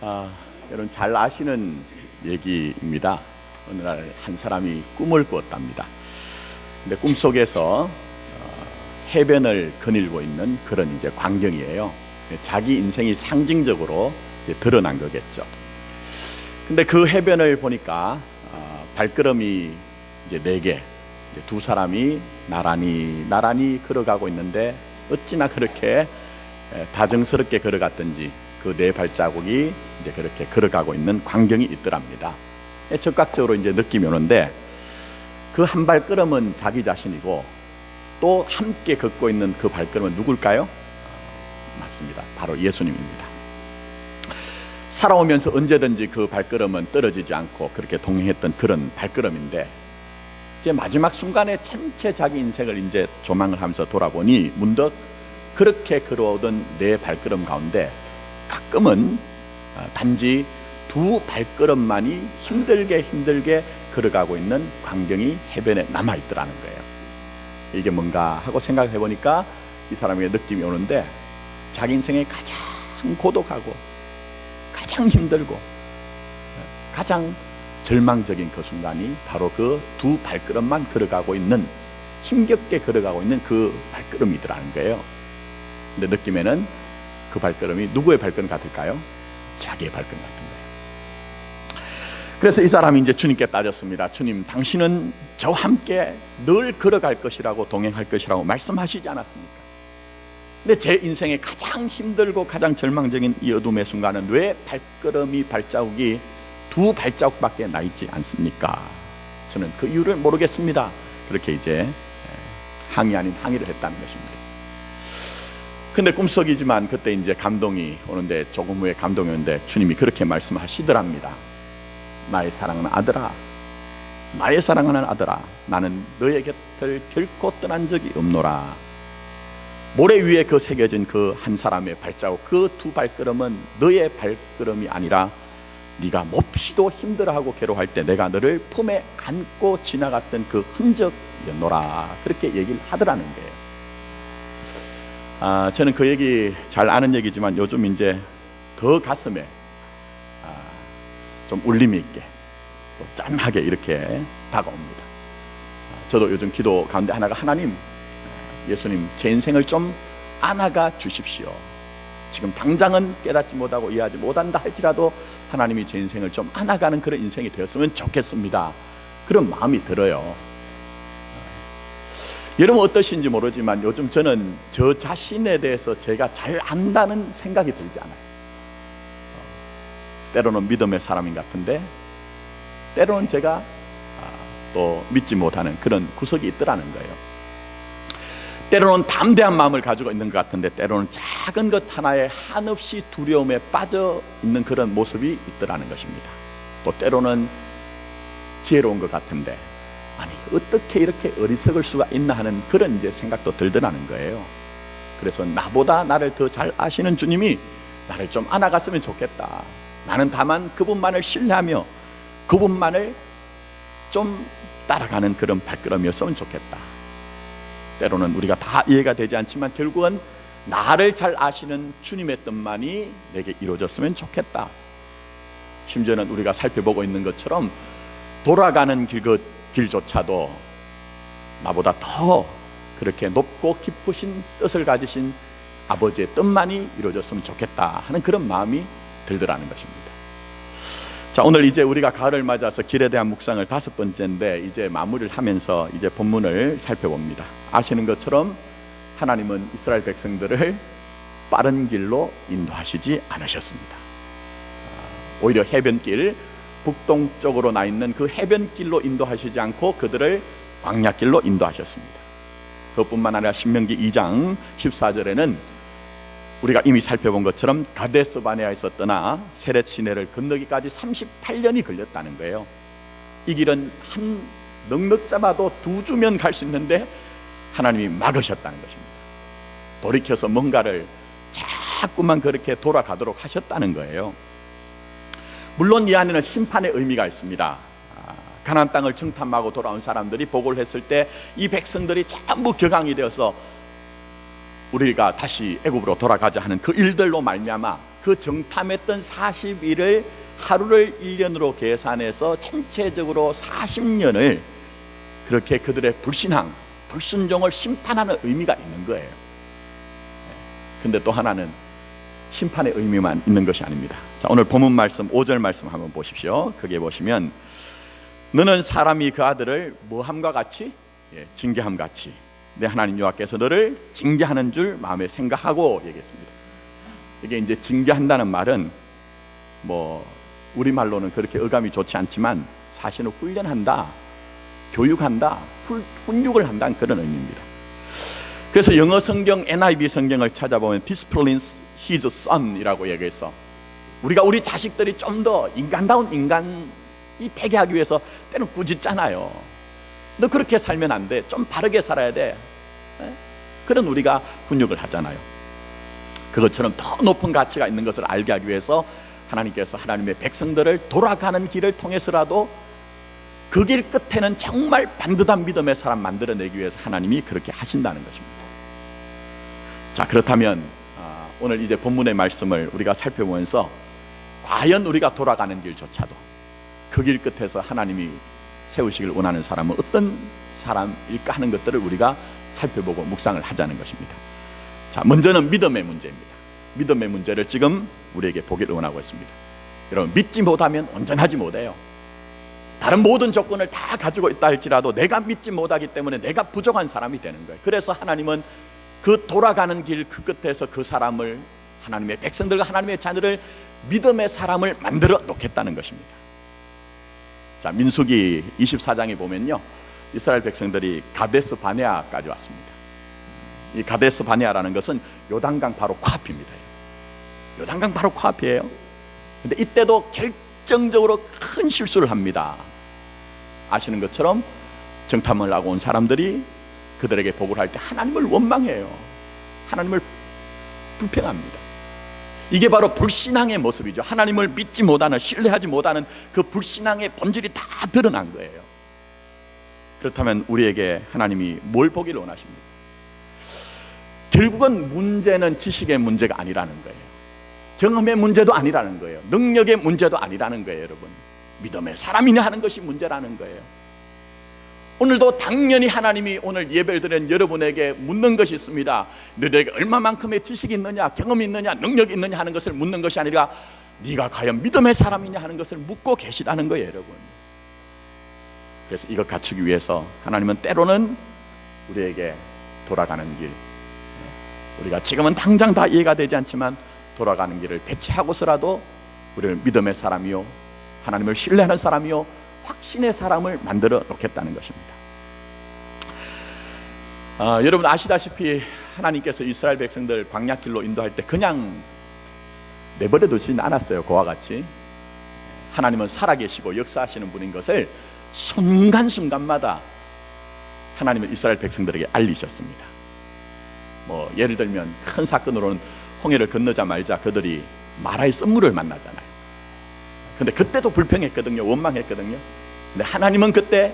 여러분 잘 아시는 얘기입니다. 어느 날 한 사람이 꿈을 꾸었답니다. 근데 꿈속에서 해변을 거닐고 있는 그런 이제 광경이에요. 자기 인생이 상징적으로 드러난 거겠죠. 근데 그 해변을 보니까 발걸음이 이제 4개, 두 사람이 나란히 걸어가고 있는데 어찌나 그렇게 다정스럽게 걸어갔던지 그 4발자국이 이제 그렇게 걸어가고 있는 광경이 있더랍니다. 즉각적으로 이제 느낌이 오는데 그 한 발걸음은 자기 자신이고 또 함께 걷고 있는 그 발걸음은 누굴까요? 맞습니다. 바로 예수님입니다. 살아오면서 언제든지 그 발걸음은 떨어지지 않고 그렇게 동행했던 그런 발걸음인데 이제 마지막 순간에 전체 자기 인생을 이제 조망을 하면서 돌아보니 문득 그렇게 걸어오던 4발걸음 가운데 가끔은 단지 2 발걸음만이 힘들게 걸어가고 있는 광경이 해변에 남아있더라는 거예요. 이게 뭔가 하고 생각해 보니까 이 사람에게 느낌이 오는데 자기 인생에 가장 고독하고 가장 힘들고 가장 절망적인 그 순간이 바로 그 2 발걸음만 걸어가고 있는, 힘겹게 걸어가고 있는 그 발걸음이더라는 거예요. 근데 느낌에는 그 발걸음이 누구의 발걸음 같을까요? 자기의 발걸음 같은 거예요. 그래서 이 사람이 이제 주님께 따졌습니다. 주님, 당신은 저와 함께 늘 걸어갈 것이라고, 동행할 것이라고 말씀하시지 않았습니까? 근데 제 인생에 가장 힘들고 가장 절망적인 이 어둠의 순간은 왜 발자국이 2 발자국밖에 나 있지 않습니까? 저는 그 이유를 모르겠습니다. 그렇게 이제 항의 아닌 항의를 했다는 것입니다. 근데 꿈속이지만 그때 이제 감동이 오는데, 조금 후에 감동이 오는데 주님이 그렇게 말씀하시더랍니다. 나의 사랑하는 아들아, 나의 사랑하는 아들아, 나는 너의 곁을 결코 떠난 적이 없노라. 모래 위에 그 새겨진 그 한 사람의 발자국, 그 2 발걸음은 너의 발걸음이 아니라 네가 몹시도 힘들어하고 괴로워할 때 내가 너를 품에 안고 지나갔던 그 흔적이었노라. 그렇게 얘기를 하더라는 거예요. 저는 그 얘기 잘 아는 얘기지만 요즘 이제 더 가슴에 좀 울림이 있게 또 짠하게 이렇게 다가옵니다. 저도 요즘 기도 가운데 하나가, 하나님, 예수님, 제 인생을 좀 안아가 주십시오. 지금 당장은 깨닫지 못하고 이해하지 못한다 할지라도 하나님이 제 인생을 좀 안아가는 그런 인생이 되었으면 좋겠습니다. 그런 마음이 들어요. 여러분 어떠신지 모르지만 요즘 저는 저 자신에 대해서 제가 잘 안다는 생각이 들지 않아요. 때로는 믿음의 사람인 같은데 때로는 제가 또 믿지 못하는 그런 구석이 있더라는 거예요. 때로는 담대한 마음을 가지고 있는 것 같은데 때로는 작은 것 하나에 한없이 두려움에 빠져 있는 그런 모습이 있더라는 것입니다. 또 때로는 지혜로운 것 같은데 아니 어떻게 이렇게 어리석을 수가 있나 하는 그런 이제 생각도 들더라는 거예요. 그래서 나보다 나를 더 잘 아시는 주님이 나를 좀 안아갔으면 좋겠다. 나는 다만 그분만을 신뢰하며 그분만을 좀 따라가는 그런 발걸음이었으면 좋겠다. 때로는 우리가 다 이해가 되지 않지만 결국은 나를 잘 아시는 주님의 뜻만이 내게 이루어졌으면 좋겠다. 심지어는 우리가 살펴보고 있는 것처럼 돌아가는 길조차도 나보다 더 그렇게 높고 깊으신 뜻을 가지신 아버지의 뜻만이 이루어졌으면 좋겠다 하는 그런 마음이 들더라는 것입니다. 자, 오늘 이제 우리가 가을을 맞아서 길에 대한 묵상을 5번째인데 이제 마무리를 하면서 이제 본문을 살펴봅니다. 아시는 것처럼 하나님은 이스라엘 백성들을 빠른 길로 인도하시지 않으셨습니다. 오히려 해변길, 북동쪽으로 나 있는 그 해변길로 인도하시지 않고 그들을 광야길로 인도하셨습니다. 그것뿐만 아니라 신명기 2장 14절에는 우리가 이미 살펴본 것처럼 가데스 바네아에서 떠나 세렛 시내를 건너기까지 38년이 걸렸다는 거예요. 이 길은 한 넉넉 잡아도 2주면 갈 수 있는데 하나님이 막으셨다는 것입니다. 돌이켜서 뭔가를 자꾸만 그렇게 돌아가도록 하셨다는 거예요. 물론 이 안에는 심판의 의미가 있습니다. 가나안 땅을 정탐하고 돌아온 사람들이 보고를 했을 때 이 백성들이 전부 격앙이 되어서 우리가 다시 애굽으로 돌아가자 하는 그 일들로 말미암아 그 정탐했던 40일을 하루를 1년으로 계산해서 전체적으로 40년을 그렇게 그들의 불신앙, 불순종을 심판하는 의미가 있는 거예요. 근데 또 하나는 심판의 의미만 있는 것이 아닙니다. 자, 오늘 본문 말씀 5절 말씀 한번 보십시오. 거기에 보시면 너는 사람이 그 아들을 뭐함과 같이? 징계함 같이 내 하나님 여호와께서 너를 징계하는 줄 마음에 생각하고 얘기했습니다. 이게 이제 징계한다는 말은 뭐 우리말로는 그렇게 어감이 좋지 않지만 사실은 훈련한다, 교육한다, 훈육을 한다는 그런 의미입니다. 그래서 영어 성경 NIV 성경을 찾아보면 discipline his son이라고 얘기해서 우리가 우리 자식들이 좀 더 인간다운 인간이 되게 하기 위해서 때는 꾸짖잖아요. 너 그렇게 살면 안 돼, 좀 바르게 살아야 돼. 그런 우리가 훈육을 하잖아요. 그것처럼 더 높은 가치가 있는 것을 알게 하기 위해서 하나님께서 하나님의 백성들을 돌아가는 길을 통해서라도 그 길 끝에는 정말 반듯한 믿음의 사람 만들어내기 위해서 하나님이 그렇게 하신다는 것입니다. 자, 그렇다면 오늘 이제 본문의 말씀을 우리가 살펴보면서 과연 우리가 돌아가는 길조차도 그 길 끝에서 하나님이 세우시길 원하는 사람은 어떤 사람일까 하는 것들을 우리가 살펴보고 묵상을 하자는 것입니다. 자, 먼저는 믿음의 문제입니다. 믿음의 문제를 지금 우리에게 보기를 원하고 있습니다. 여러분, 믿지 못하면 온전하지 못해요. 다른 모든 조건을 다 가지고 있다 할지라도 내가 믿지 못하기 때문에 내가 부족한 사람이 되는 거예요. 그래서 하나님은 그 돌아가는 길 그 끝에서 그 사람을, 하나님의 백성들과 하나님의 자녀를, 믿음의 사람을 만들어 놓겠다는 것입니다. 자, 민수기 24장에 보면요, 이스라엘 백성들이 가데스 바네아까지 왔습니다. 이 가데스 바네아라는 것은 요단강 바로 코앞입니다. 요단강 바로 코앞이에요. 근데 이때도 결정적으로 큰 실수를 합니다. 아시는 것처럼 정탐을 하고 온 사람들이 그들에게 보고를 할 때 하나님을 원망해요. 하나님을 불평합니다. 이게 바로 불신앙의 모습이죠. 하나님을 믿지 못하는, 신뢰하지 못하는 그 불신앙의 본질이 다 드러난 거예요. 그렇다면 우리에게 하나님이 뭘 보기를 원하십니까? 결국은 문제는 지식의 문제가 아니라는 거예요. 경험의 문제도 아니라는 거예요. 능력의 문제도 아니라는 거예요. 여러분, 믿음의 사람이냐 하는 것이 문제라는 거예요. 오늘도 당연히 하나님이 오늘 예배를 드린 여러분에게 묻는 것이 있습니다. 너희에게 얼마만큼의 지식이 있느냐, 경험이 있느냐, 능력이 있느냐 하는 것을 묻는 것이 아니라 네가 과연 믿음의 사람이냐 하는 것을 묻고 계시다는 거예요. 여러분, 그래서 이것 갖추기 위해서 하나님은 때로는 우리에게 돌아가는 길, 우리가 지금은 당장 다 이해가 되지 않지만 돌아가는 길을 배치하고서라도 우리를 믿음의 사람이요, 하나님을 신뢰하는 사람이요, 확신의 사람을 만들어 놓겠다는 것입니다. 여러분 아시다시피 하나님께서 이스라엘 백성들 광야길로 인도할 때 그냥 내버려 두지는 않았어요. 그와 같이 하나님은 살아계시고 역사하시는 분인 것을 순간순간마다 하나님은 이스라엘 백성들에게 알리셨습니다. 뭐 예를 들면 큰 사건으로는 홍해를 건너자 말자 그들이 마라의 썸물을 만나잖아요. 근데 그때도 불평했거든요. 원망했거든요. 근데 하나님은 그때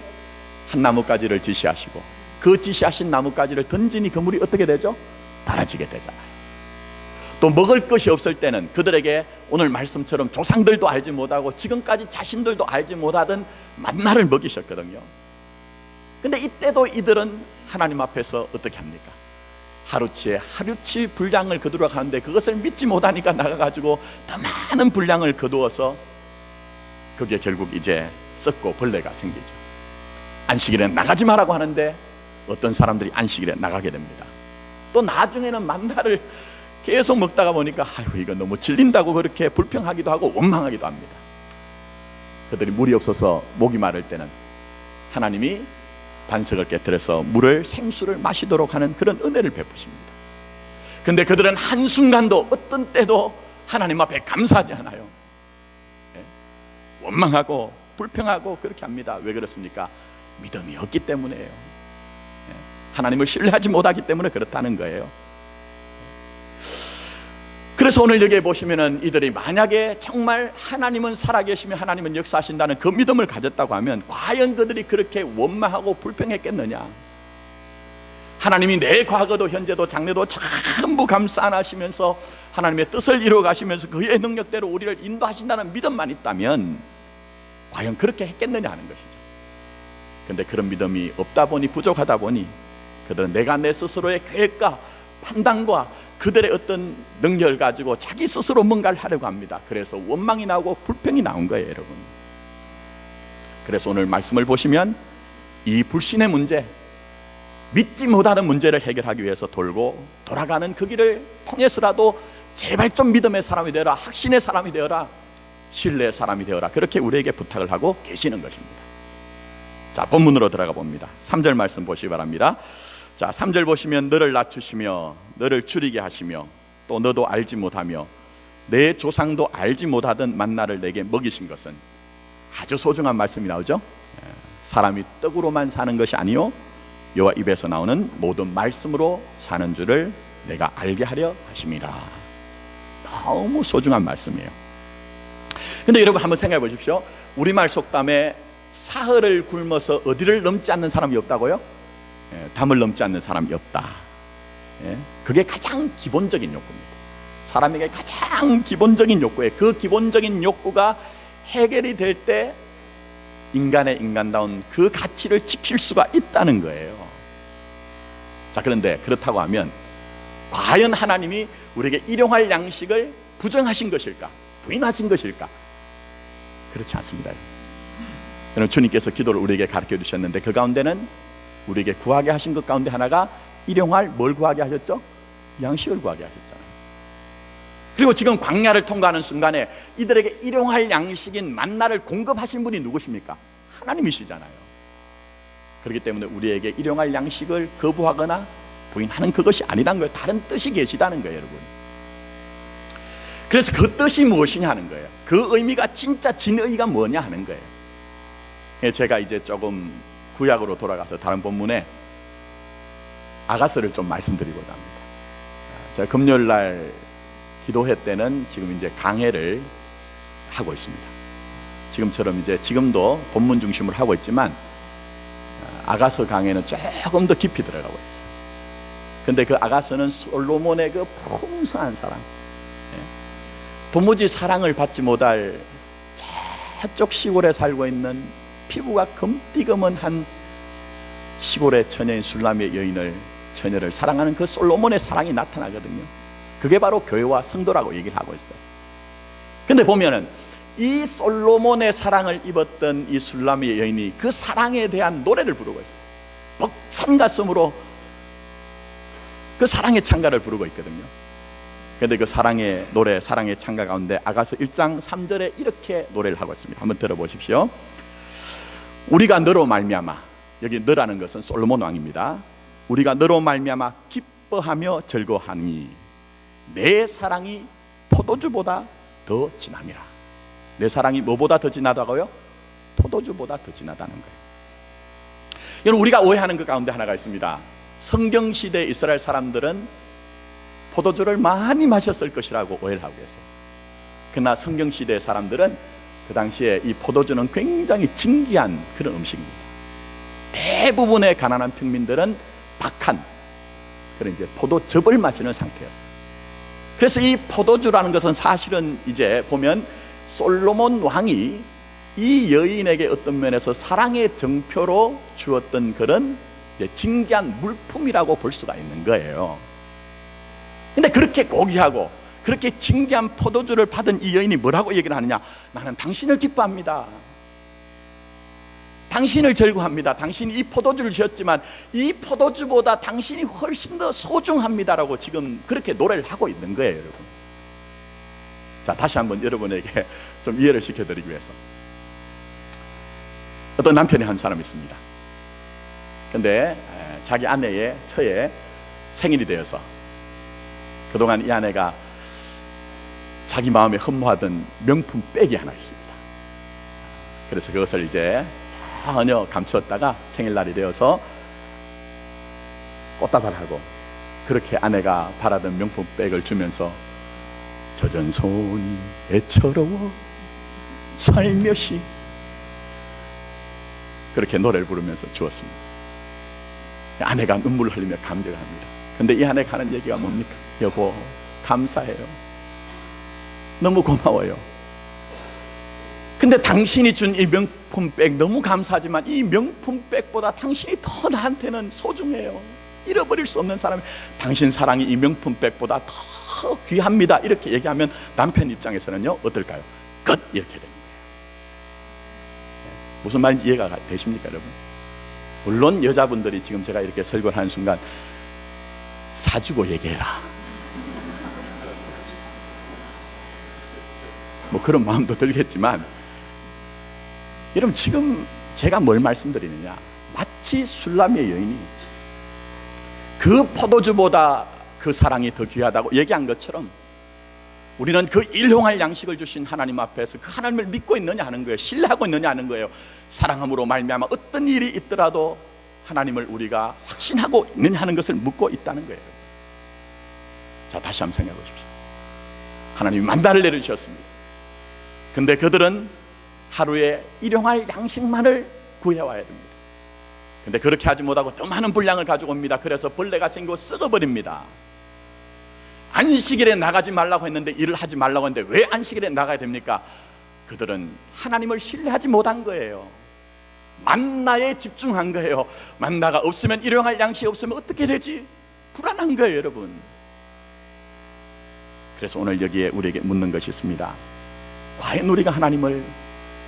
한 나뭇가지를 지시하시고 그 지시하신 나뭇가지를 던지니 그 물이 어떻게 되죠? 달아지게 되잖아요. 또 먹을 것이 없을 때는 그들에게 오늘 말씀처럼 조상들도 알지 못하고 지금까지 자신들도 알지 못하던 만나를 먹이셨거든요. 근데 이때도 이들은 하나님 앞에서 어떻게 합니까? 하루치 분량을 거두러 가는데 그것을 믿지 못하니까 나가가지고 더 많은 분량을 거두어서 그게 결국 이제 썩고 벌레가 생기죠. 안식일에 나가지 말라고 하는데 어떤 사람들이 안식일에 나가게 됩니다. 또 나중에는 만나를 계속 먹다가 보니까 아이고 이거 너무 질린다고 그렇게 불평하기도 하고 원망하기도 합니다. 그들이 물이 없어서 목이 마를 때는 하나님이 반석을 깨뜨려서 물을 생수를 마시도록 하는 그런 은혜를 베푸십니다. 근데 그들은 한순간도 어떤 때도 하나님 앞에 감사하지 않아요. 원망하고 불평하고 그렇게 합니다. 왜 그렇습니까? 믿음이 없기 때문이에요. 하나님을 신뢰하지 못하기 때문에 그렇다는 거예요. 그래서 오늘 여기에 보시면은 이들이 만약에 정말 하나님은 살아계시며 하나님은 역사하신다는 그 믿음을 가졌다고 하면 과연 그들이 그렇게 원망하고 불평했겠느냐? 하나님이 내 과거도 현재도 장래도 전부 감싸 안으시면서 하나님의 뜻을 이루어 가시면서 그의 능력대로 우리를 인도하신다는 믿음만 있다면 과연 그렇게 했겠느냐 하는 것이죠. 그런데 그런 믿음이 없다 보니, 부족하다 보니 그들은 내가 내 스스로의 계획과 판단과 그들의 어떤 능력을 가지고 자기 스스로 뭔가를 하려고 합니다. 그래서 원망이 나오고 불평이 나온 거예요, 여러분. 그래서 오늘 말씀을 보시면 이 불신의 문제, 믿지 못하는 문제를 해결하기 위해서 돌고 돌아가는 그 길을 통해서라도 제발 좀 믿음의 사람이 되어라, 확신의 사람이 되어라, 신뢰의 사람이 되어라, 그렇게 우리에게 부탁을 하고 계시는 것입니다. 자, 본문으로 들어가 봅니다. 3절 말씀 보시기 바랍니다. 자, 3절 보시면 너를 낮추시며 너를 줄이게 하시며 또 너도 알지 못하며 내 조상도 알지 못하던 만나를 내게 먹이신 것은, 아주 소중한 말씀이 나오죠. 사람이 떡으로만 사는 것이 아니요 여호와 입에서 나오는 모든 말씀으로 사는 줄을 내가 알게 하려 하심이라. 너무 소중한 말씀이에요. 근데 여러분 한번 생각해 보십시오. 우리말 속담에 사흘을 굶어서 어디를 넘지 않는 사람이 없다고요? 담을 넘지 않는 사람이 없다. 그게 가장 기본적인 욕구입니다. 사람에게 가장 기본적인 욕구에, 그 기본적인 욕구가 해결이 될 때 인간의 인간다운 그 가치를 지킬 수가 있다는 거예요. 자, 그런데 그렇다고 하면 과연 하나님이 우리에게 일용할 양식을 부정하신 것일까? 부인하신 것일까? 그렇지 않습니다. 여러분, 주님께서 기도를 우리에게 가르쳐 주셨는데 그 가운데는 우리에게 구하게 하신 것 가운데 하나가 일용할 뭘 구하게 하셨죠? 양식을 구하게 하셨잖아요. 그리고 지금 광야를 통과하는 순간에 이들에게 일용할 양식인 만나를 공급하신 분이 누구십니까? 하나님이시잖아요. 그렇기 때문에 우리에게 일용할 양식을 거부하거나 부인하는 그것이 아니라는 거예요. 다른 뜻이 계시다는 거예요, 여러분. 그래서 그 뜻이 무엇이냐 하는 거예요. 그 의미가 진짜 진의가 뭐냐 하는 거예요. 제가 이제 조금 구약으로 돌아가서 다른 본문에 아가서를 좀 말씀드리고자 합니다. 제가 금요일 날 기도회 때는 지금 이제 강해를 하고 있습니다. 지금처럼 이제 지금도 본문 중심으로 하고 있지만 아가서 강해는 조금 더 깊이 들어가고 있어요. 근데 그 아가서는 솔로몬의 그 풍성한 사랑, 도무지 사랑을 받지 못할 저쪽 시골에 살고 있는 피부가 검디검은 한 시골의 처녀인 술람의 처녀를 사랑하는 그 솔로몬의 사랑이 나타나거든요. 그게 바로 교회와 성도라고 얘기를 하고 있어요. 근데 보면은 이 솔로몬의 사랑을 입었던 이 술람의 여인이 그 사랑에 대한 노래를 부르고 있어요. 벅찬 가슴으로 그 사랑의 찬가를 부르고 있거든요. 그런데 그 사랑의 노래, 사랑의 찬가 가운데 아가서 1장 3절에 이렇게 노래를 하고 있습니다. 한번 들어보십시오. 우리가 너로 말미암아, 여기 너라는 것은 솔로몬 왕입니다. 우리가 너로 말미암아 기뻐하며 즐거워하니 내 사랑이 포도주보다 더 진함이라. 내 사랑이 뭐보다 더 진하다고요? 포도주보다 더 진하다는 거예요. 여러분, 우리가 오해하는 것 가운데 하나가 있습니다. 성경시대 이스라엘 사람들은 포도주를 많이 마셨을 것이라고 오해를 하고 계세요. 그러나 성경시대 사람들은 그 당시에 이 포도주는 굉장히 진귀한 그런 음식입니다. 대부분의 가난한 평민들은 박한 그런 이제 포도즙을 마시는 상태였어요. 그래서 이 포도주라는 것은 사실은 이제 보면 솔로몬 왕이 이 여인에게 어떤 면에서 사랑의 정표로 주었던 그런 이제 진귀한 물품이라고 볼 수가 있는 거예요. 근데 그렇게 고귀하고 그렇게 진귀한 포도주를 받은 이 여인이 뭐라고 얘기를 하느냐? 나는 당신을 기뻐합니다. 당신을 즐거워합니다. 당신이 이 포도주를 주었지만 이 포도주보다 당신이 훨씬 더 소중합니다라고 지금 그렇게 노래를 하고 있는 거예요, 여러분. 자, 다시 한번 여러분에게 좀 이해를 시켜드리기 위해서, 어떤 남편이 한 사람이 있습니다. 근데 자기 아내의 처에 생일이 되어서 그동안 이 아내가 자기 마음에 흠모하던 명품 백이 하나 있습니다. 그래서 그것을 이제 전혀 감추었다가 생일날이 되어서 꽃다발을 하고 그렇게 아내가 바라던 명품 백을 주면서 젖은 손이 애처로워 살며시 그렇게 노래를 부르면서 주었습니다. 아내가 눈물을 흘리며 감격을 합니다. 근데 이 아내가 하는 얘기가 뭡니까? 여보, 감사해요. 너무 고마워요. 근데 당신이 준 이 명품백 너무 감사하지만 이 명품백보다 당신이 더 나한테는 소중해요. 잃어버릴 수 없는 사람이, 당신 사랑이 이 명품백보다 더 귀합니다. 이렇게 얘기하면 남편 입장에서는요 어떨까요? 끝! 이렇게 되는 거예요. 무슨 말인지 이해가 되십니까 여러분? 물론 여자분들이 지금 제가 이렇게 설교를 하는 순간 사주고 얘기해라 뭐 그런 마음도 들겠지만, 여러분 지금 제가 뭘 말씀드리느냐, 마치 술람의 여인이 그 포도주보다 그 사랑이 더 귀하다고 얘기한 것처럼 우리는 그 일용할 양식을 주신 하나님 앞에서 그 하나님을 믿고 있느냐 하는 거예요. 신뢰하고 있느냐 하는 거예요. 사랑함으로 말미암아 어떤 일이 있더라도 하나님을 우리가 확신하고 있느냐 하는 것을 묻고 있다는 거예요. 자, 다시 한번 생각해 보십시오. 하나님이 만나를 내려주셨습니다. 근데 그들은 하루에 일용할 양식만을 구해와야 됩니다. 근데 그렇게 하지 못하고 더 많은 분량을 가지고 옵니다. 그래서 벌레가 생기고 썩어버립니다. 안식일에 나가지 말라고 했는데, 일을 하지 말라고 했는데 왜 안식일에 나가야 됩니까? 그들은 하나님을 신뢰하지 못한 거예요. 만나에 집중한 거예요. 만나가 없으면, 일용할 양식이 없으면 어떻게 되지? 불안한 거예요 여러분. 그래서 오늘 여기에 우리에게 묻는 것이 있습니다. 과연 우리가 하나님을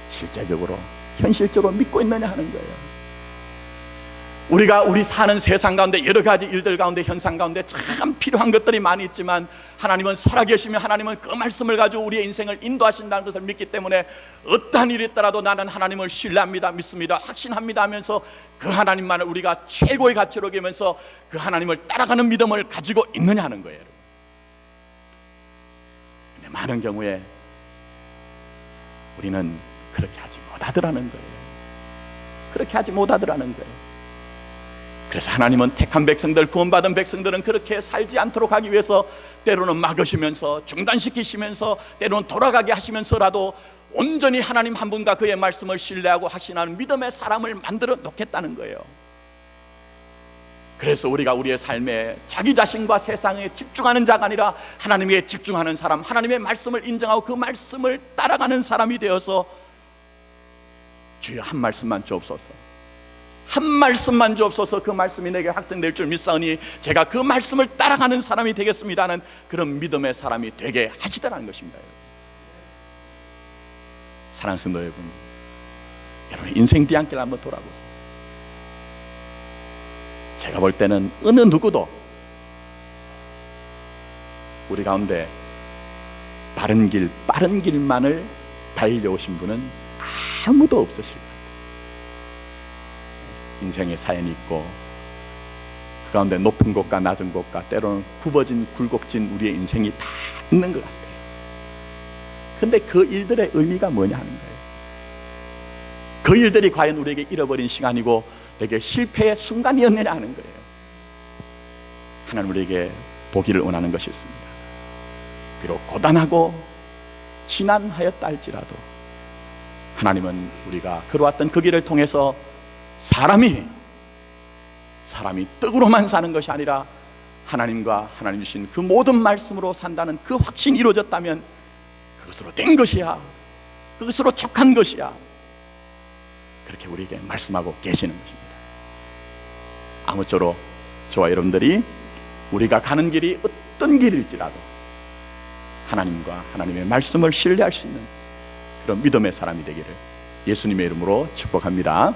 실제적으로 현실적으로 믿고 있느냐 하는 거예요. 우리 사는 세상 가운데 여러 가지 일들 가운데, 현상 가운데 참 필요한 것들이 많이 있지만 하나님은 살아계시며 하나님은 그 말씀을 가지고 우리의 인생을 인도하신다는 것을 믿기 때문에 어떠한 일이 있더라도 나는 하나님을 신뢰합니다, 믿습니다, 확신합니다 하면서 그 하나님만을 우리가 최고의 가치로 여기면서 그 하나님을 따라가는 믿음을 가지고 있느냐 하는 거예요. 근데 많은 경우에 우리는 그렇게 하지 못하더라는 거예요. 그렇게 하지 못하더라는 거예요. 그래서 하나님은 택한 백성들, 구원받은 백성들은 그렇게 살지 않도록 하기 위해서 때로는 막으시면서, 중단시키시면서, 때로는 돌아가게 하시면서라도 온전히 하나님 한 분과 그의 말씀을 신뢰하고 확신하는 믿음의 사람을 만들어 놓겠다는 거예요. 그래서 우리가 우리의 삶에 자기 자신과 세상에 집중하는 자가 아니라 하나님께 집중하는 사람, 하나님의 말씀을 인정하고 그 말씀을 따라가는 사람이 되어서 주여 한 말씀만 주옵소서, 한 말씀만 주옵소서, 그 말씀이 내게 확증될 줄 믿사오니 제가 그 말씀을 따라가는 사람이 되겠습니다 하는 그런 믿음의 사람이 되게 하시더라는 것입니다. 사랑하는 성도 여러분, 여러분 인생 뒤안길 한번 돌아보세요. 제가 볼 때는 어느 누구도 우리 가운데 바른 길, 빠른 길만을 달려오신 분은 아무도 없으실 거예요. 인생의 사연이 있고 그 가운데 높은 곳과 낮은 곳과 때로는 굽어진 굴곡진 우리의 인생이 다 있는 것 같아요. 근데 그 일들의 의미가 뭐냐 하는 거예요. 그 일들이 과연 우리에게 잃어버린 시간이고 내게 실패의 순간이었느냐 하는 거예요. 하나님 우리에게 보기를 원하는 것이 있습니다. 비록 고단하고 지난하였다 할지라도 하나님은 우리가 걸어왔던 그 길을 통해서 사람이 떡으로만 사는 것이 아니라 하나님과 하나님 주신 그 모든 말씀으로 산다는 그 확신이 이루어졌다면 그것으로 된 것이야, 그것으로 촉한 것이야, 그렇게 우리에게 말씀하고 계시는 것입니다. 아무쪼록 저와 여러분들이 우리가 가는 길이 어떤 길일지라도 하나님과 하나님의 말씀을 신뢰할 수 있는 그런 믿음의 사람이 되기를 예수님의 이름으로 축복합니다.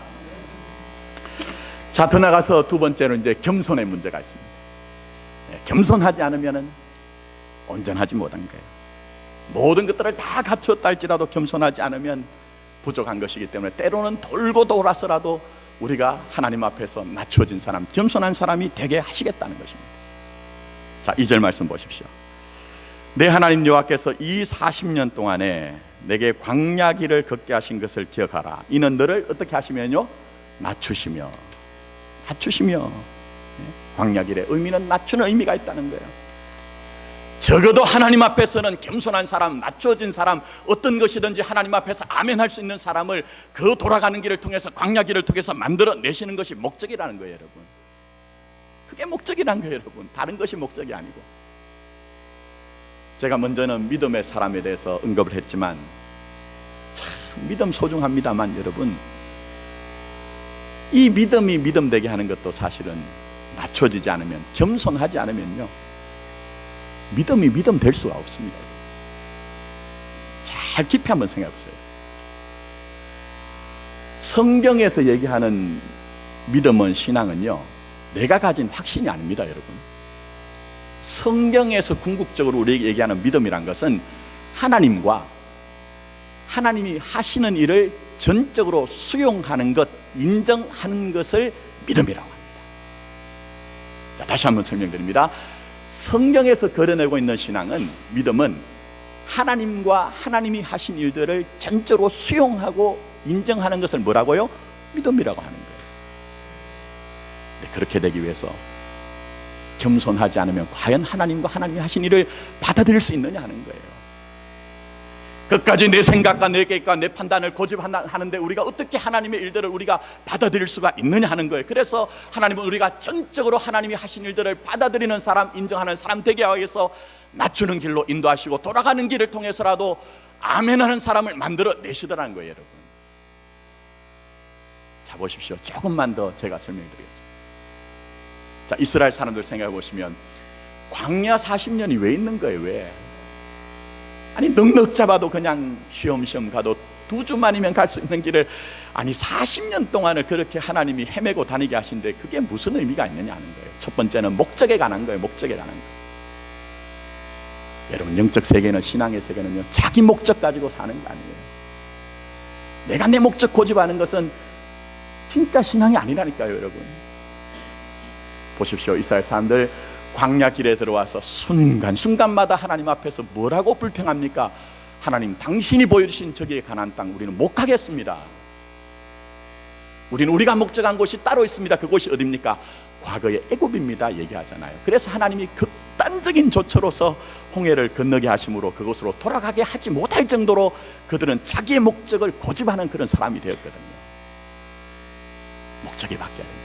자, 더 나가서 두 번째로 이제 겸손의 문제가 있습니다. 겸손하지 않으면 온전하지 못한 거예요. 모든 것들을 다 갖추었다 할지라도 겸손하지 않으면 부족한 것이기 때문에 때로는 돌고 돌아서라도 우리가 하나님 앞에서 낮춰진 사람, 겸손한 사람이 되게 하시겠다는 것입니다. 자, 2절 말씀 보십시오. 내 하나님 여호와께서 이 40년 동안에 내게 광야 길을 걷게 하신 것을 기억하라. 이는 너를 어떻게 하시면요? 낮추시며. 광야 길의 의미는 낮추는 의미가 있다는 거예요. 적어도 하나님 앞에서는 겸손한 사람, 낮춰진 사람, 어떤 것이든지 하나님 앞에서 아멘 할 수 있는 사람을 그 돌아가는 길을 통해서, 광야 길을 통해서 만들어 내시는 것이 목적이라는 거예요, 여러분. 그게 목적이란 거예요, 여러분. 다른 것이 목적이 아니고. 제가 먼저는 믿음의 사람에 대해서 언급을 했지만 참 믿음 소중합니다만 여러분, 이 믿음이 믿음 되게 하는 것도 사실은 낮춰지지 않으면, 겸손하지 않으면요, 믿음이 믿음 될 수가 없습니다. 잘 깊이 한번 생각해 보세요. 성경에서 얘기하는 믿음은, 신앙은요, 내가 가진 확신이 아닙니다, 여러분. 성경에서 궁극적으로 우리에게 얘기하는 믿음이란 것은 하나님과 하나님이 하시는 일을 전적으로 수용하는 것, 인정하는 것을 믿음이라고 합니다. 자, 다시 한번 설명드립니다. 성경에서 그려내고 있는 신앙은, 믿음은 하나님과 하나님이 하신 일들을 전적으로 수용하고 인정하는 것을 뭐라고요? 믿음이라고 하는 거예요. 근데 그렇게 되기 위해서 겸손하지 않으면 과연 하나님과 하나님이 하신 일을 받아들일 수 있느냐 하는 거예요. 끝까지 내 생각과 내 계획과 내 판단을 고집하는데 우리가 어떻게 하나님의 일들을 우리가 받아들일 수가 있느냐 하는 거예요. 그래서 하나님은 우리가 전적으로 하나님이 하신 일들을 받아들이는 사람, 인정하는 사람 되게 하기 위해서 낮추는 길로 인도하시고 돌아가는 길을 통해서라도 아멘하는 사람을 만들어 내시더라는 거예요, 여러분. 자, 보십시오. 조금만 더 제가 설명드리겠습니다. 자, 이스라엘 사람들 생각해 보시면 광야 40년이 왜 있는 거예요? 왜? 아니, 넉넉 잡아도 그냥 쉬엄쉬엄 가도 2주만이면 갈 수 있는 길을, 아니 40년 동안을 그렇게 하나님이 헤매고 다니게 하신데 그게 무슨 의미가 있느냐 하는 거예요. 첫 번째는 목적에 관한 거예요. 목적에 관한 거예요. 여러분, 영적 세계는, 신앙의 세계는요, 자기 목적 가지고 사는 거 아니에요. 내가 내 목적 고집하는 것은 진짜 신앙이 아니라니까요, 여러분. 보십시오. 이스라엘 사람들 광야 길에 들어와서 순간순간마다 하나님 앞에서 뭐라고 불평합니까? 하나님, 당신이 보여주신 저기의 가나안 땅 우리는 못 가겠습니다. 우리는 우리가 목적한 곳이 따로 있습니다. 그곳이 어디입니까? 과거의 애굽입니다 얘기하잖아요. 그래서 하나님이 극단적인 조처로서 홍해를 건너게 하심으로 그곳으로 돌아가게 하지 못할 정도로 그들은 자기의 목적을 고집하는 그런 사람이 되었거든요. 목적이 바뀌어야 됩니다.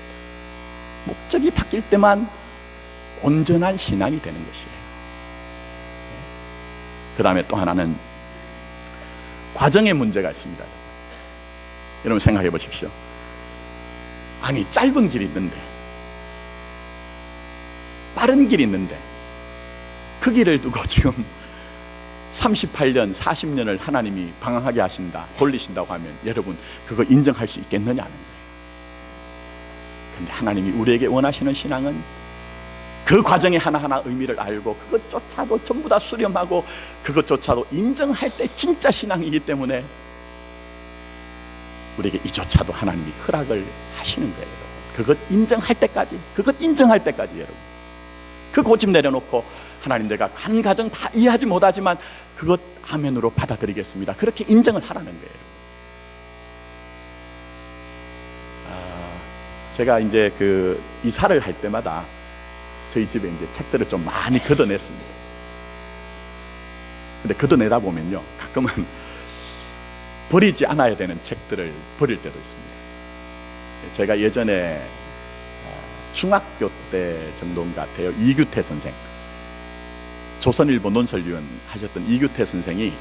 목적이 바뀔 때만 온전한 신앙이 되는 것이에요. 그 다음에 또 하나는 과정의 문제가 있습니다. 여러분 생각해 보십시오. 아니, 짧은 길이 있는데, 빠른 길이 있는데 그 길을 두고 지금 38년, 40년을 하나님이 방황하게 하신다, 돌리신다고 하면 여러분 그거 인정할 수 있겠느냐는 거예요. 근데 하나님이 우리에게 원하시는 신앙은 그 과정의 하나하나 의미를 알고 그것조차도 전부 다 수렴하고 그것조차도 인정할 때 진짜 신앙이기 때문에 우리에게 이조차도 하나님이 허락을 하시는 거예요. 그것 인정할 때까지, 여러분, 그 고집 내려놓고 하나님, 내가 간 과정 다 이해하지 못하지만 그것 아멘으로 받아들이겠습니다, 그렇게 인정을 하라는 거예요. 제가 이제 그 이사를 할 때마다 저희 집에 이제 책들을 좀 많이 걷어냈습니다. 근데 걷어내다 보면요, 가끔은 버리지 않아야 되는 책들을 버릴 때도 있습니다. 제가 예전에 중학교 때 정도인 것 같아요. 이규태 선생, 조선일보 논설위원 하셨던 이규태 선생이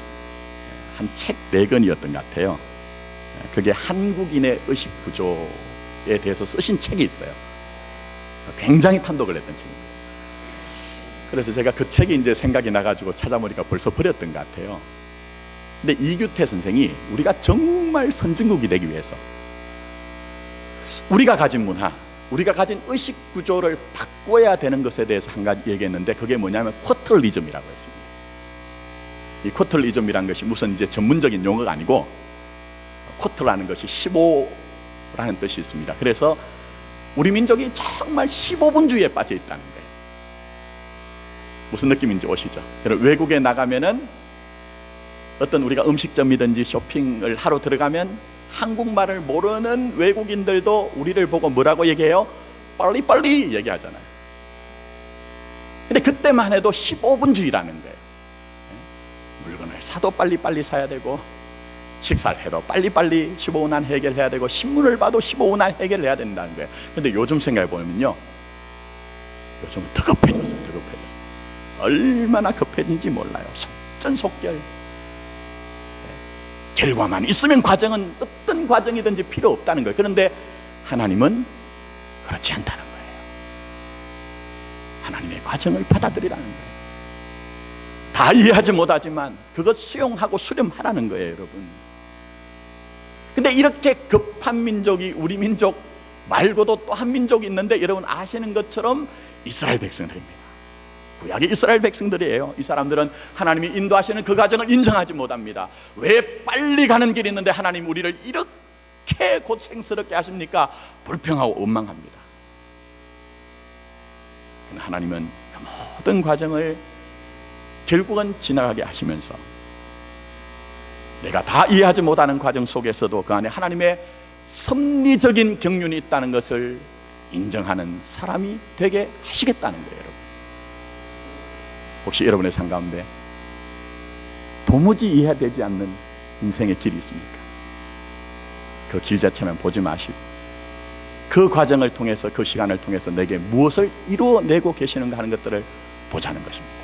한 책 4권이었던 것 같아요. 그게 한국인의 의식 구조에 대해서 쓰신 책이 있어요. 굉장히 판독을 했던 책입니다. 그래서 제가 그 책이 이제 생각이 나가지고 찾아보니까 벌써 버렸던 것 같아요. 근데 이규태 선생이 우리가 정말 선진국이 되기 위해서 우리가 가진 문화, 우리가 가진 의식 구조를 바꿔야 되는 것에 대해서 한 가지 얘기했는데, 그게 뭐냐면 쿼털리즘이라고 했습니다. 이 쿼털리즘이라는 것이 무슨 이제 전문적인 용어가 아니고, 쿼터라는 것이 15라는 뜻이 있습니다. 그래서 우리 민족이 정말 15분주의에 빠져 있다는 거예요. 무슨 느낌인지 오시죠? 외국에 나가면은 어떤 우리가 음식점이든지 쇼핑을 하러 들어가면 한국말을 모르는 외국인들도 우리를 보고 뭐라고 얘기해요? 빨리빨리 얘기하잖아요. 근데 그때만 해도 15분주의라는 거예요. 물건을 사도 빨리빨리 사야 되고, 식사를 해도 빨리빨리 15분 안 해결해야 되고, 신문을 봐도 15분 안 해결해야 된다는 거예요. 근데 요즘 생각해 보면요, 요즘은 더 급해졌어요. 얼마나 급해진지 몰라요. 속전속결. 결과만 있으면 과정은 어떤 과정이든지 필요 없다는 거예요. 그런데 하나님은 그렇지 않다는 거예요. 하나님의 과정을 받아들이라는 거예요. 다 이해하지 못하지만 그것 수용하고 수렴하라는 거예요, 여러분. 근데 이렇게 급한 민족이 우리 민족 말고도 또 한 민족이 있는데, 여러분 아시는 것처럼 이스라엘 백성들입니다. 구약의 이스라엘 백성들이에요. 이 사람들은 하나님이 인도하시는 그 과정을 인정하지 못합니다. 왜 빨리 가는 길이 있는데 하나님 우리를 이렇게 고생스럽게 하십니까? 불평하고 원망합니다. 하나님은 그 모든 과정을 결국은 지나가게 하시면서 내가 다 이해하지 못하는 과정 속에서도 그 안에 하나님의 섭리적인 경륜이 있다는 것을 인정하는 사람이 되게 하시겠다는 거예요, 여러분. 혹시 여러분의 삶 가운데 도무지 이해되지 않는 인생의 길이 있습니까? 그 길 자체만 보지 마시고 그 과정을 통해서, 그 시간을 통해서 내게 무엇을 이루어내고 계시는가 하는 것들을 보자는 것입니다.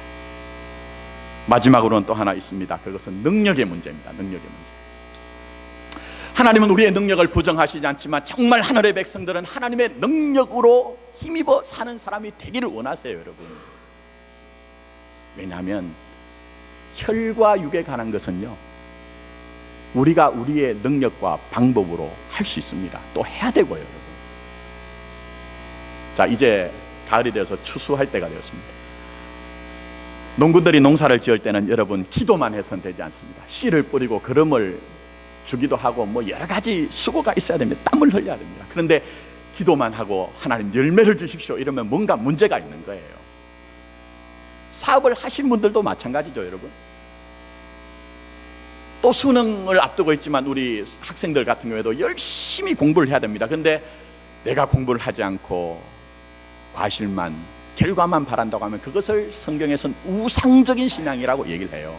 마지막으로는 또 하나 있습니다. 그것은 능력의 문제입니다. 능력의 문제. 하나님은 우리의 능력을 부정하시지 않지만 정말 하늘의 백성들은 하나님의 능력으로 힘입어 사는 사람이 되기를 원하세요, 여러분. 왜냐하면 혈과 육에 관한 것은요, 우리가 우리의 능력과 방법으로 할 수 있습니다. 또 해야 되고요, 여러분. 자, 이제 가을이 되어서 추수할 때가 되었습니다. 농군들이 농사를 지을 때는 여러분 기도만 해서는 되지 않습니다. 씨를 뿌리고 거름을 주기도 하고 뭐 여러 가지 수고가 있어야 됩니다. 땀을 흘려야 됩니다. 그런데 기도만 하고 하나님 열매를 주십시오 이러면 뭔가 문제가 있는 거예요. 사업을 하신 분들도 마찬가지죠, 여러분. 또 수능을 앞두고 있지만 우리 학생들 같은 경우에도 열심히 공부를 해야 됩니다. 그런데 내가 공부를 하지 않고 과실만, 결과만 바란다고 하면 그것을 성경에서는 우상적인 신앙이라고 얘기를 해요.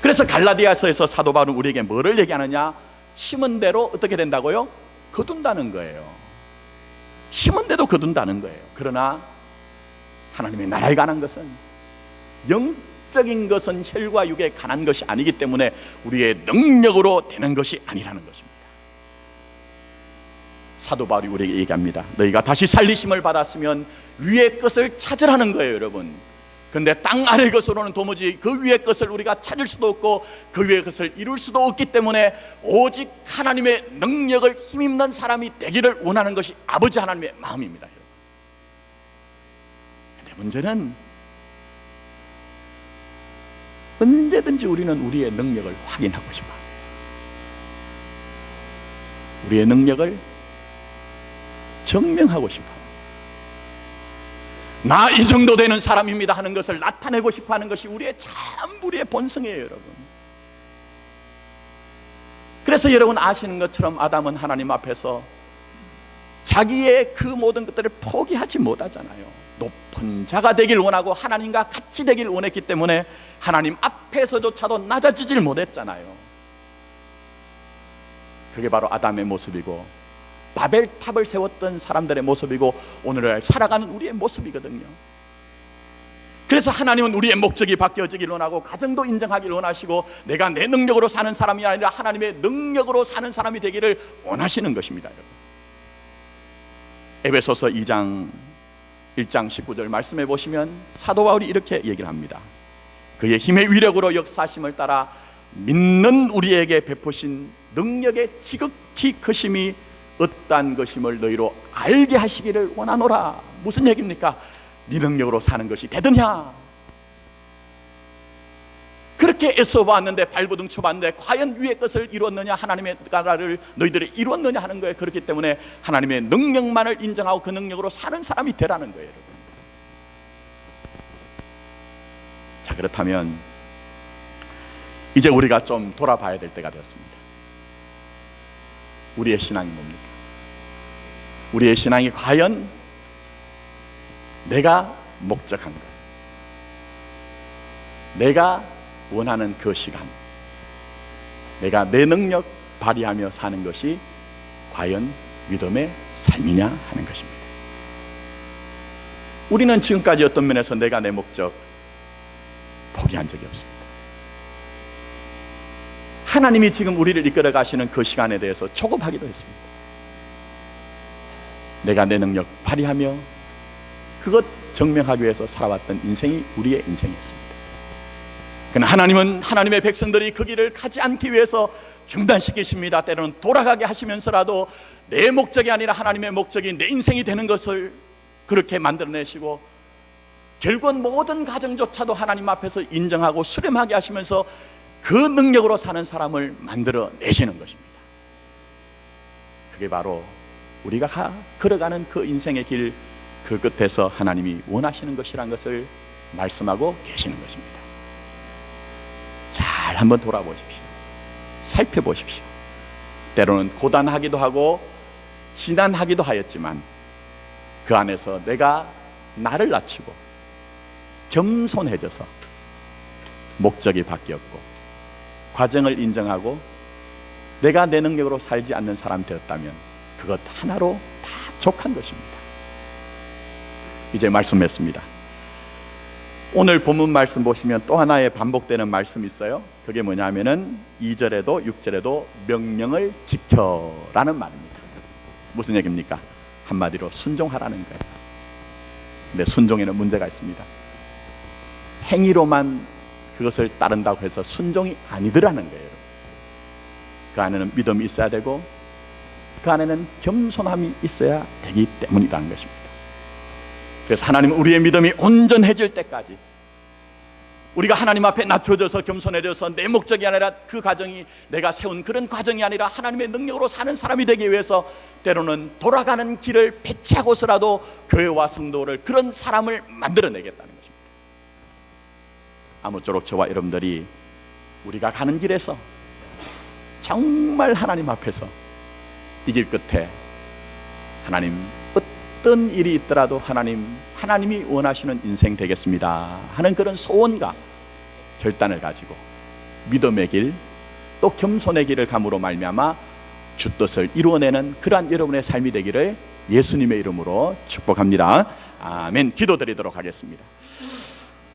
그래서 갈라디아서에서 사도 바울은 우리에게 뭐를 얘기하느냐? 심은 대로 어떻게 된다고요? 거둔다는 거예요. 심은 대로 거둔다는 거예요. 그러나 하나님의 나라에 관한 것은, 영적인 것은 혈과 육에 관한 것이 아니기 때문에 우리의 능력으로 되는 것이 아니라는 것입니다. 사도 바울이 우리에게 얘기합니다. 너희가 다시 살리심을 받았으면 위의 것을 찾으라는 거예요, 여러분. 그런데 땅 아래 것으로는 도무지 그 위의 것을 우리가 찾을 수도 없고 그 위의 것을 이룰 수도 없기 때문에 오직 하나님의 능력을 힘입는 사람이 되기를 원하는 것이 아버지 하나님의 마음입니다. 그런데 문제는 언제든지 우리는 우리의 능력을 확인하고 싶어요. 우리의 능력을 증명하고 싶어요. 나 이 정도 되는 사람입니다 하는 것을 나타내고 싶어 하는 것이 우리의 본성이에요, 여러분. 그래서 여러분 아시는 것처럼 아담은 하나님 앞에서 자기의 그 모든 것들을 포기하지 못하잖아요. 높은 자가 되길 원하고 하나님과 같이 되길 원했기 때문에 하나님 앞에서조차도 낮아지질 못했잖아요. 그게 바로 아담의 모습이고 바벨탑을 세웠던 사람들의 모습이고 오늘을 살아가는 우리의 모습이거든요. 그래서 하나님은 우리의 목적이 바뀌어지길 원하고 가정도 인정하길 원하시고 내가 내 능력으로 사는 사람이 아니라 하나님의 능력으로 사는 사람이 되기를 원하시는 것입니다, 여러분. 에베소서 2장 1장 19절 말씀해 보시면 사도 바울이 이렇게 얘기를 합니다. 그의 힘의 위력으로 역사하심을 따라 믿는 우리에게 베푸신 능력의 지극히 크심이 어떠한 것임을 너희로 알게 하시기를 원하노라. 무슨 얘기입니까? 네 능력으로 사는 것이 되느냐? 그렇게 애써봤는데 발버둥 쳐봤는데 과연 위의 것을 이루었느냐? 하나님의 나라를 너희들이 이루었느냐 하는 거예요. 그렇기 때문에 하나님의 능력만을 인정하고 그 능력으로 사는 사람이 되라는 거예요, 여러분. 자, 그렇다면 이제 우리가 좀 돌아봐야 될 때가 되었습니다. 우리의 신앙이 뭡니까? 우리의 신앙이 과연 내가 목적한 것, 내가 원하는 그 시간, 내가 내 능력 발휘하며 사는 것이 과연 믿음의 삶이냐 하는 것입니다. 우리는 지금까지 어떤 면에서 내가 내 목적 포기한 적이 없습니다. 하나님이 지금 우리를 이끌어 가시는 그 시간에 대해서 조급하기도 했습니다. 내가 내 능력 발휘하며 그것 증명하기 위해서 살아왔던 인생이 우리의 인생이었습니다. 그러나 하나님은 하나님의 백성들이 그 길을 가지 않기 위해서 중단시키십니다. 때로는 돌아가게 하시면서라도 내 목적이 아니라 하나님의 목적이 내 인생이 되는 것을 그렇게 만들어내시고, 결국은 모든 가정조차도 하나님 앞에서 인정하고 수렴하게 하시면서 그 능력으로 사는 사람을 만들어내시는 것입니다. 그게 바로 우리가 걸어가는 그 인생의 길, 그 끝에서 하나님이 원하시는 것이란 것을 말씀하고 계시는 것입니다. 잘 한번 돌아보십시오. 살펴보십시오. 때로는 고단하기도 하고 지난하기도 하였지만 그 안에서 내가 나를 낮추고 겸손해져서 목적이 바뀌었고 과정을 인정하고 내가 내 능력으로 살지 않는 사람 되었다면 그것 하나로 다 족한 것입니다. 이제 말씀했습니다. 오늘 본문 말씀 보시면 또 하나의 반복되는 말씀이 있어요. 그게 뭐냐면은 2절에도 6절에도 명령을 지켜라는 말입니다. 무슨 얘기입니까? 한마디로 순종하라는 거예요. 근데 순종에는 문제가 있습니다. 행위로만 그것을 따른다고 해서 순종이 아니더라는 거예요. 그 안에는 믿음이 있어야 되고 그 안에는 겸손함이 있어야 되기 때문이라는 것입니다. 그래서 하나님은 우리의 믿음이 온전해질 때까지 우리가 하나님 앞에 낮춰져서 겸손해져서 내 목적이 아니라 그 과정이 내가 세운 그런 과정이 아니라 하나님의 능력으로 사는 사람이 되기 위해서 때로는 돌아가는 길을 배치하고서라도 교회와 성도를 그런 사람을 만들어내겠다는 것입니다. 아무쪼록 저와 여러분들이 우리가 가는 길에서 정말 하나님 앞에서 이 길 끝에 하나님 어떤 일이 있더라도 하나님이 원하시는 인생 되겠습니다 하는 그런 소원과 결단을 가지고 믿음의 길, 또 겸손의 길을 감으로 말미암아 주 뜻을 이루어내는 그러한 여러분의 삶이 되기를 예수님의 이름으로 축복합니다. 아멘. 기도드리도록 하겠습니다.